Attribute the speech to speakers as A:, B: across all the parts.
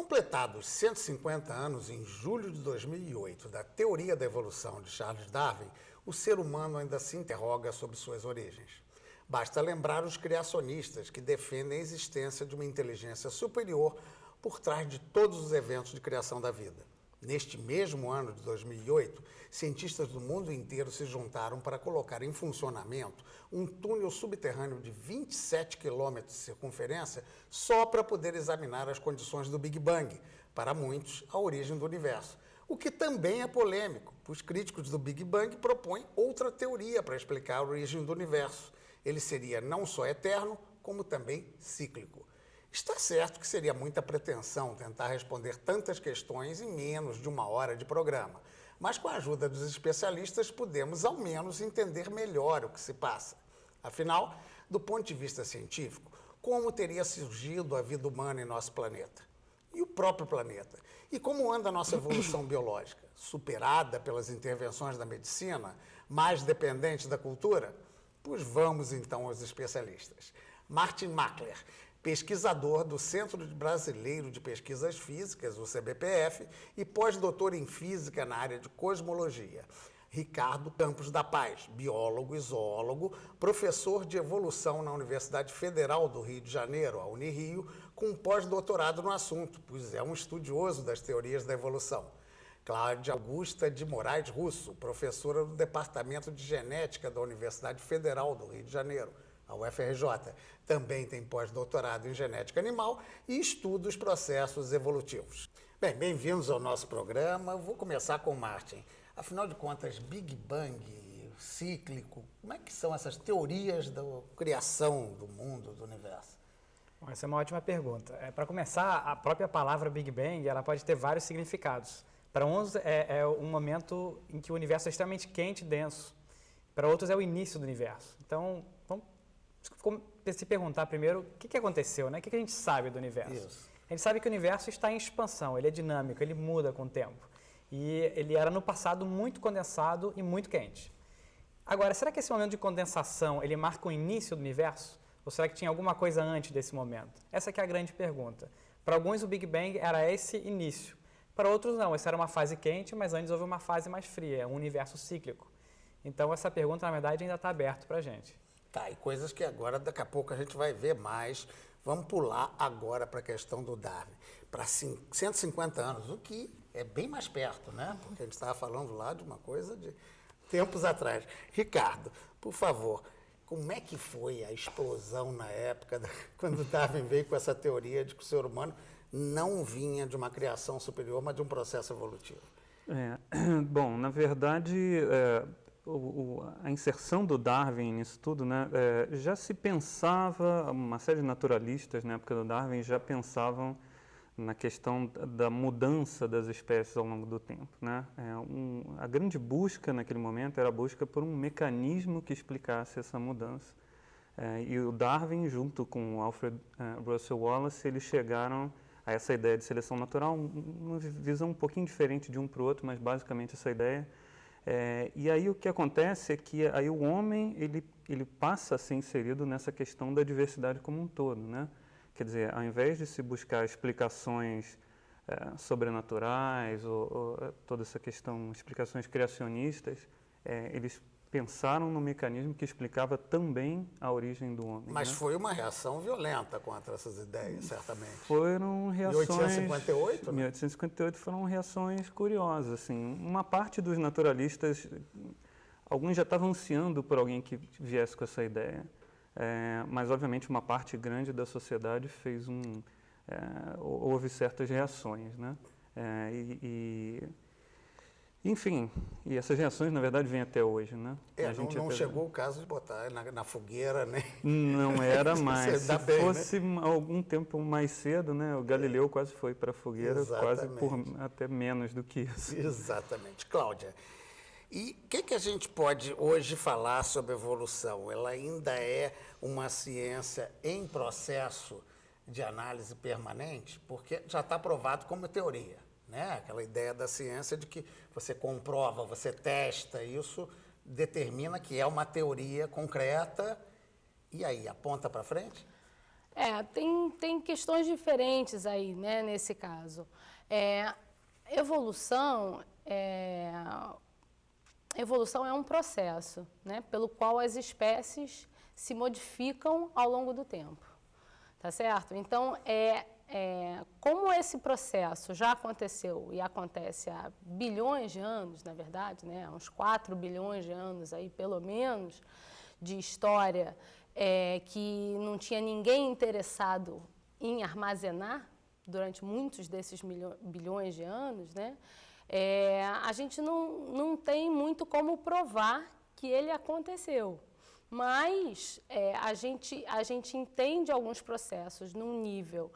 A: Completados 150 anos em julho de 2008 da teoria da evolução de Charles Darwin, o ser humano ainda se interroga sobre suas origens. Basta lembrar os criacionistas que defendem a existência de uma inteligência superior por trás de todos os eventos de criação da vida. Neste mesmo ano de 2008, cientistas do mundo inteiro se juntaram para colocar em funcionamento um túnel subterrâneo de 27 quilômetros de circunferência só para poder examinar as condições do Big Bang, para muitos, a origem do universo. O que também é polêmico, pois críticos do Big Bang propõem outra teoria para explicar a origem do universo. Ele seria não só eterno, como também cíclico. Está certo que seria muita pretensão tentar responder tantas questões em menos de uma hora de programa, mas com a ajuda dos especialistas podemos ao menos entender melhor o que se passa. Afinal, do ponto de vista científico, como teria surgido a vida humana em nosso planeta? E o próprio planeta? E como anda a nossa evolução biológica? Superada pelas intervenções da medicina? Mais dependente da cultura? Pois vamos então aos especialistas. Martin Mackler, pesquisador do Centro Brasileiro de Pesquisas Físicas, o CBPF, e pós-doutor em Física na área de Cosmologia. Ricardo Campos da Paz, biólogo e zoólogo, professor de evolução na Universidade Federal do Rio de Janeiro, a Unirio, com pós-doutorado no assunto, pois é um estudioso das teorias da evolução. Cláudia Augusta de Moraes Russo, professora do Departamento de Genética da Universidade Federal do Rio de Janeiro, a UFRJ. Também tem pós-doutorado em genética animal e estuda os processos evolutivos. Bem, bem-vindos ao nosso programa. Eu vou começar com o Martin. Afinal de contas, Big Bang, cíclico, como é que são essas teorias da criação do mundo, do universo?
B: Bom, essa é uma ótima pergunta. Para começar, a própria palavra Big Bang ela pode ter vários significados. Para uns é um momento em que o universo é extremamente quente e denso. Para outros é o início do universo. Então, vamos se perguntar primeiro o que aconteceu, né? O que a gente sabe do universo?
A: Isso.
B: A gente sabe que o universo está em expansão, ele é dinâmico, ele muda com o tempo. E ele era no passado muito condensado e muito quente. Agora, será que esse momento de condensação ele marca o início do universo? Ou será que tinha alguma coisa antes desse momento? Essa que é a grande pergunta. Para alguns o Big Bang era esse início. Para outros não, essa era uma fase quente, mas antes houve uma fase mais fria, um universo cíclico. Então essa pergunta, na verdade, ainda está aberta para a gente.
A: Tá, e coisas que agora, daqui a pouco, a gente vai ver mais. Vamos pular agora para a questão do Darwin. Para 150 anos, o que é bem mais perto, né? Porque a gente estava falando lá de uma coisa de tempos atrás. Ricardo, por favor, como é que foi a explosão na época, quando Darwin veio com essa teoria de que o ser humano não vinha de uma criação superior, mas de um processo evolutivo?
C: Bom, na verdade, a inserção do Darwin nisso tudo, né, já se pensava, uma série de naturalistas na época do Darwin já pensavam na questão da mudança das espécies ao longo do tempo, né? A grande busca naquele momento era a busca por um mecanismo que explicasse essa mudança. E o Darwin, junto com o Alfred Russel Wallace, eles chegaram a essa ideia de seleção natural, uma visão um pouquinho diferente de um para o outro, mas basicamente essa ideia. E aí o que acontece é que aí o homem ele passa a ser inserido nessa questão da diversidade como um todo, né? Quer dizer, ao invés de se buscar explicações sobrenaturais ou toda essa questão, explicações criacionistas, eles pensaram no mecanismo que explicava também a origem do homem.
A: Mas
C: né?
A: foi uma reação violenta contra essas ideias, certamente.
C: Foram reações...
A: Em 1858, né?
C: 1858 foram reações curiosas. Assim. Uma parte dos naturalistas, alguns já estavam ansiando por alguém que viesse com essa ideia, mas obviamente uma parte grande da sociedade fez houve certas reações, né? Enfim, e essas reações, na verdade, vêm até hoje, né?
A: Não chegou o caso de botar na fogueira, né?
C: Não era mais. Se
A: bem,
C: fosse
A: né?
C: algum tempo mais cedo, né? O Galileu quase foi para a fogueira, quase até menos do que isso.
A: Exatamente. Cláudia, e o que a gente pode hoje falar sobre evolução? Ela ainda é uma ciência em processo de análise permanente? Porque já está provado como teoria. Né? Aquela ideia da ciência de que você comprova, você testa, isso determina que é uma teoria concreta e aí aponta para frente?
D: Tem questões diferentes aí, né, nesse caso. Evolução é um processo, né, pelo qual as espécies se modificam ao longo do tempo, tá certo? Então, como esse processo já aconteceu e acontece há bilhões de anos, na verdade, né, uns 4 bilhões de anos aí, pelo menos, de história, que não tinha ninguém interessado em armazenar durante muitos desses bilhões de anos, né, a gente não tem muito como provar que ele aconteceu. Mas a gente entende alguns processos num nível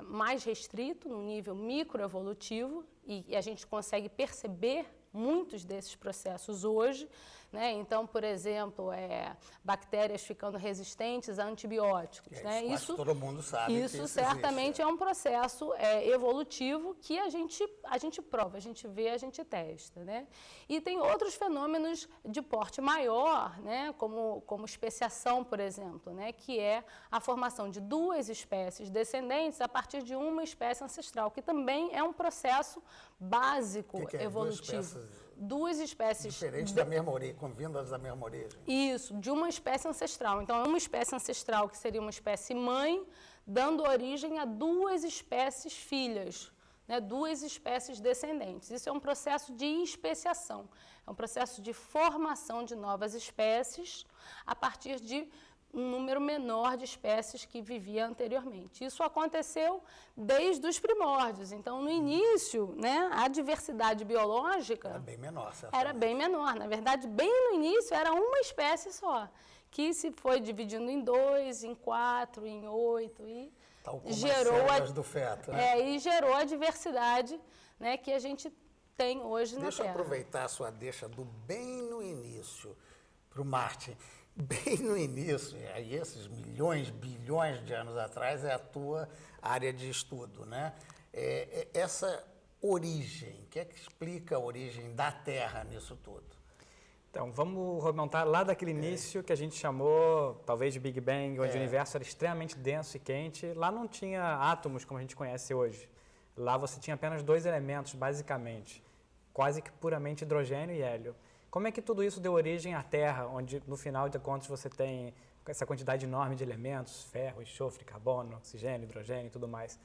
D: mais restrito, num nível microevolutivo, e a gente consegue perceber muitos desses processos hoje, né? Então, por exemplo, bactérias ficando resistentes a antibióticos. Né?
A: Isso todo mundo sabe.
D: Isso certamente
A: existe.
D: É um processo evolutivo que a gente prova, a gente vê, a gente testa. Né? E tem outros fenômenos de porte maior, né? como especiação, por exemplo, né? Que é a formação de 2 espécies descendentes a partir de uma espécie ancestral, que também é um processo básico evolutivo. 2 espécies
A: diferentes da mesma origem, convindas da mesma origem.
D: Isso, de uma espécie ancestral. Então, é uma espécie ancestral que seria uma espécie mãe, dando origem a 2 espécies filhas, né? 2 espécies descendentes. Isso é um processo de especiação, é um processo de formação de novas espécies a partir de um número menor de espécies que vivia anteriormente. Isso aconteceu desde os primórdios. Então, no início, né, a diversidade biológica
A: era bem menor,
D: era bem menor. Na verdade, bem no início, era uma espécie só, que se foi dividindo em 2, em 4, em 8 e
A: gerou as do feto, né?
D: E gerou a diversidade, né, que a gente tem hoje na Terra.
A: Deixa eu aproveitar a sua deixa do bem no início para o Martin. Bem no início, e aí esses milhões, bilhões de anos atrás, é a tua área de estudo, né? Essa origem, o que é que explica a origem da Terra nisso tudo?
B: Então, vamos remontar lá daquele início que a gente chamou, talvez, de Big Bang, onde o universo era extremamente denso e quente. Lá não tinha átomos como a gente conhece hoje. Lá você tinha apenas 2 elementos, basicamente, quase que puramente hidrogênio e hélio. Como é que tudo isso deu origem à Terra, onde, no final de contas, você tem essa quantidade enorme de elementos, ferro, enxofre, carbono, oxigênio, hidrogênio e tudo mais?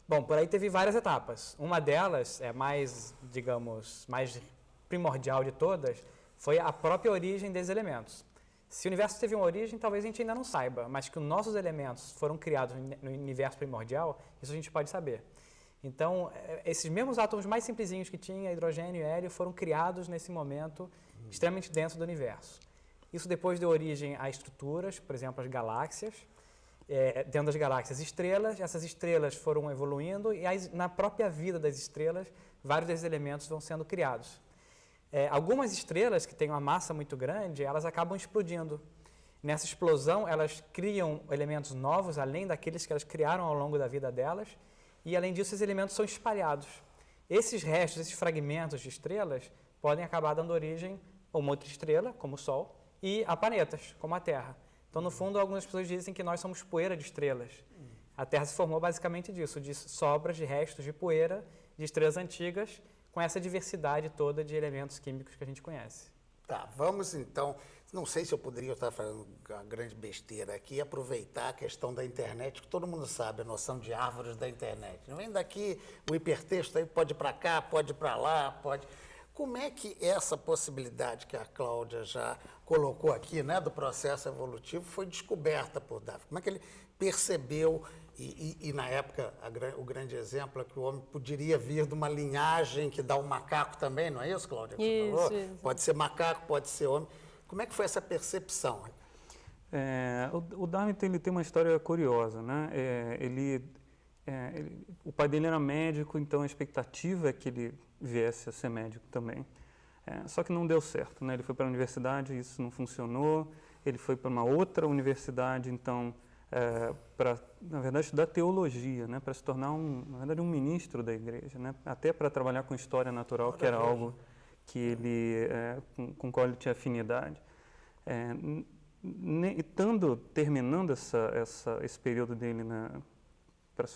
B: Bom, por aí teve várias etapas. Uma delas, mais, digamos, mais primordial de todas, foi a própria origem desses elementos. Se o universo teve uma origem, talvez a gente ainda não saiba, mas que os nossos elementos foram criados no universo primordial, isso a gente pode saber. Então, esses mesmos átomos mais simplesinhos que tinha, hidrogênio e hélio, foram criados nesse momento extremamente denso do universo. Isso depois deu origem a estruturas, por exemplo, as galáxias. Dentro das galáxias, estrelas. Essas estrelas foram evoluindo e na própria vida das estrelas, vários desses elementos vão sendo criados. Algumas estrelas que têm uma massa muito grande, elas acabam explodindo. Nessa explosão, elas criam elementos novos, além daqueles que elas criaram ao longo da vida delas, e, além disso, esses elementos são espalhados. Esses restos, esses fragmentos de estrelas, podem acabar dando origem a uma outra estrela, como o Sol, e a planetas, como a Terra. Então, no fundo, algumas pessoas dizem que nós somos poeira de estrelas. A Terra se formou basicamente disso, de sobras, de restos de poeira, de estrelas antigas, com essa diversidade toda de elementos químicos que a gente conhece.
A: Tá, vamos então, não sei se eu poderia estar fazendo uma grande besteira aqui, aproveitar a questão da internet, que todo mundo sabe, a noção de árvores da internet. Não vem daqui, o hipertexto aí pode ir para cá, pode ir para lá, pode... Como é que essa possibilidade que a Cláudia já colocou aqui, né, do processo evolutivo, foi descoberta por Darwin? Como é que ele percebeu, e na época o grande exemplo é que o homem poderia vir de uma linhagem que dá um macaco também, não é isso, Cláudia? Que você falou? Pode ser macaco, pode ser homem. Como é que foi essa percepção?
C: O Darwin ele tem uma história curiosa, né? O pai dele era médico, então a expectativa é que ele viesse a ser médico também. Só que não deu certo, né? Ele foi para a universidade, isso não funcionou. Ele foi para uma outra universidade, então, para, na verdade, estudar teologia, né? Para se tornar, na verdade, um ministro da igreja, né? Até para trabalhar com história natural, que era algo que ele, com o qual ele tinha afinidade. terminando esse período dele para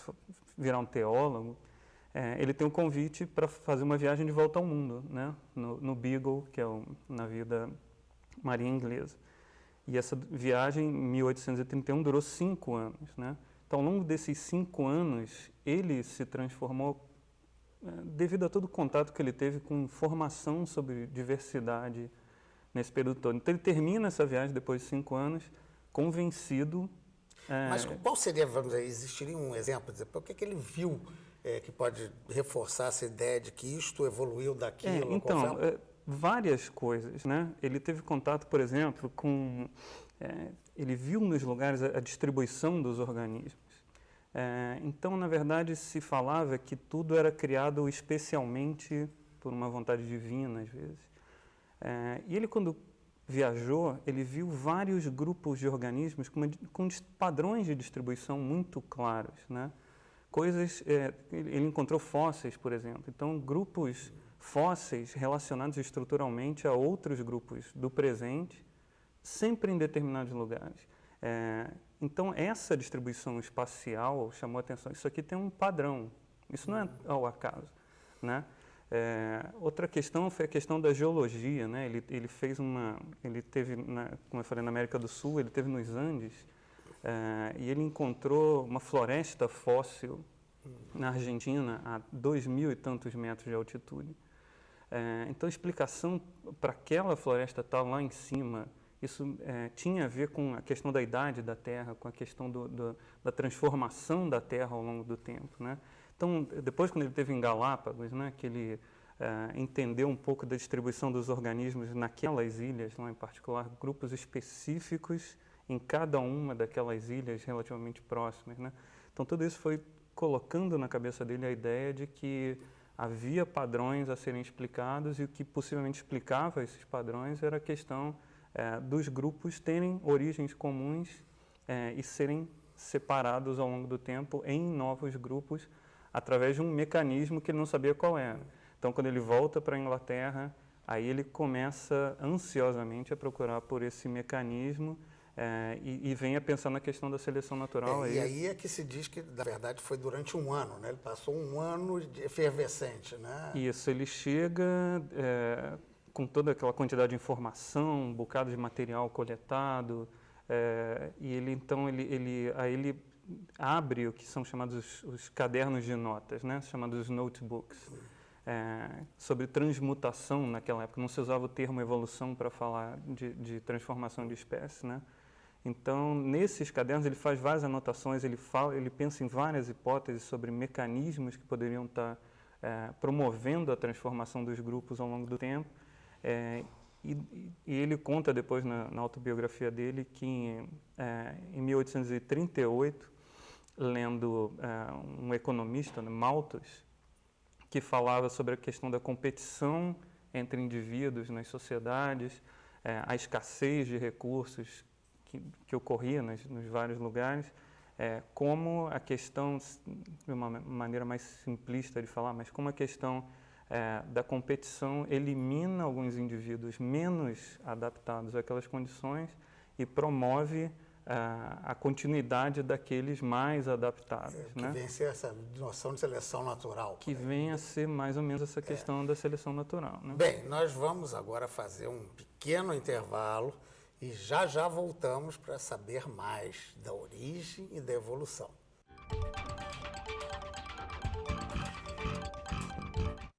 C: virar um teólogo, ele tem um convite para fazer uma viagem de volta ao mundo, né? No Beagle, que é o navio da Marinha Inglesa. E essa viagem, em 1831, durou 5 anos, né? Então, ao longo desses 5 anos, ele se transformou devido a todo o contato que ele teve com informação sobre diversidade nesse período todo. Então, ele termina essa viagem depois de 5 anos, convencido.
A: Mas qual seria, vamos dizer, existiria um exemplo, dizer, o que é que ele viu que pode reforçar essa ideia de que isto evoluiu daquilo?
C: Então, várias coisas, né? Ele teve contato, por exemplo, com... ele viu nos lugares a distribuição dos organismos. Então, na verdade, se falava que tudo era criado especialmente por uma vontade divina, às vezes. E ele, quando viajou, ele viu vários grupos de organismos com padrões de distribuição muito claros, né? Ele encontrou fósseis, por exemplo. Então, grupos fósseis relacionados estruturalmente a outros grupos do presente, sempre em determinados lugares. Então, essa distribuição espacial chamou a atenção. Isso aqui tem um padrão. Isso não é ao acaso, né? Outra questão foi a questão da geologia, né? Ele teve, como eu falei, na América do Sul, ele teve nos Andes, e ele encontrou uma floresta fóssil na Argentina a 2.000 e tantos metros de altitude. Então, a explicação para aquela floresta estar lá em cima, isso tinha a ver com a questão da idade da Terra, com a questão da transformação da Terra ao longo do tempo, né? Então, depois, quando ele esteve em Galápagos, né, que ele entendeu um pouco da distribuição dos organismos naquelas ilhas, lá em particular, grupos específicos em cada uma daquelas ilhas relativamente próximas, né? Então, tudo isso foi colocando na cabeça dele a ideia de que havia padrões a serem explicados e o que possivelmente explicava esses padrões era a questão dos grupos terem origens comuns e serem separados ao longo do tempo em novos grupos através de um mecanismo que ele não sabia qual era. Então, quando ele volta para a Inglaterra, aí ele começa ansiosamente a procurar por esse mecanismo e vem a pensar na questão da seleção natural.
A: E aí é que se diz que, na verdade, foi durante um ano, né? Ele passou um ano efervescente, né?
C: Isso, ele chega com toda aquela quantidade de informação, um bocado de material coletado, e ele, então, ele abre o que são chamados os cadernos de notas, né? Chamados notebooks, sobre transmutação naquela época. Não se usava o termo evolução para falar de transformação de espécies, né? Então, nesses cadernos, ele faz várias anotações, ele pensa em várias hipóteses sobre mecanismos que poderiam estar promovendo a transformação dos grupos ao longo do tempo. E ele conta depois na autobiografia dele que em 1838, lendo um economista, né, Malthus, que falava sobre a questão da competição entre indivíduos nas sociedades, a escassez de recursos que ocorria nos vários lugares, como a questão, de uma maneira mais simplista de falar, mas como a questão da competição elimina alguns indivíduos menos adaptados àquelas condições e promove a continuidade daqueles mais adaptados.
A: Que
C: né?
A: vem a ser essa noção de seleção natural.
C: Que vem a ser mais ou menos essa questão da seleção natural. Né?
A: Bem, nós vamos agora fazer um pequeno intervalo e já voltamos para saber mais da origem e da evolução.